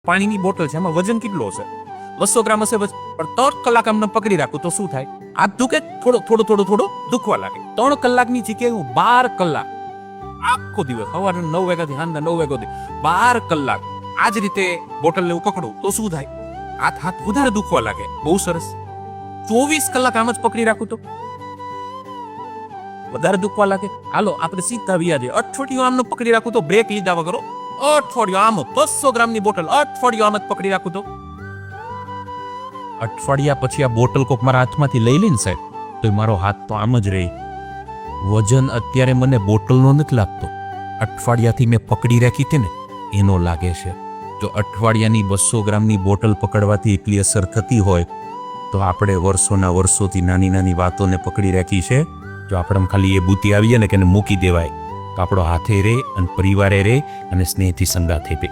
પાણીની બોટલ છે, એમાં વજન કેટલો હશે? 200 ગ્રામ હશે. પણ 3 કલાક આમને પકડી રાખું તો શું થાય? હાથ દુખે, થોડો દુખવા લાગે. 3 કલાકની જગ્યાએ હું 12 કલાક આખો દિવસ સવારે 9 વાગ્યાથી સાંજના 9 વાગ્યા સુધી 12 કલાક આ જ રીતે બોટલને હું પકડું તો શું થાય? હાથ વધારે દુખવા લાગે. બહુ સરસ. 24 કલાક આમ જ પકડી રાખું તો વધારે દુખવા લાગે. હાલો આપણે સીધા વ્યાજે અઠવાડિયું આમને પકડી રાખું તો બ્રેક લીધા વગર અઠવાડિયું આમ 200 ગ્રામની બોટલ અઠવાડિયું આમ જ પકડી રાખું તો અઠવાડિયા પછી આ બોટલ કોક મારા હાથમાંથી લઈ લઈને સાહેબ તો મારો હાથ તો આમ જ રહી. વજન અત્યારે મને બોટલનો નથી લાગતો, અઠવાડિયાથી મેં પકડી રાખી હતી ને એનો લાગે છે. જો અઠવાડિયાની 200 ગ્રામની બોટલ પકડવાથી એટલી અસર થતી હોય તો આપણે વર્ષોથી નાની નાની વાતોને પકડી રાખી છે. જો આપણે ખાલી એ બુદ્ધિ આવીએ ને કે મૂકી દેવાય તો આપણો હાથે રહે અને પરિવારે રહે અને સ્નેહથી સંગાથે રહે.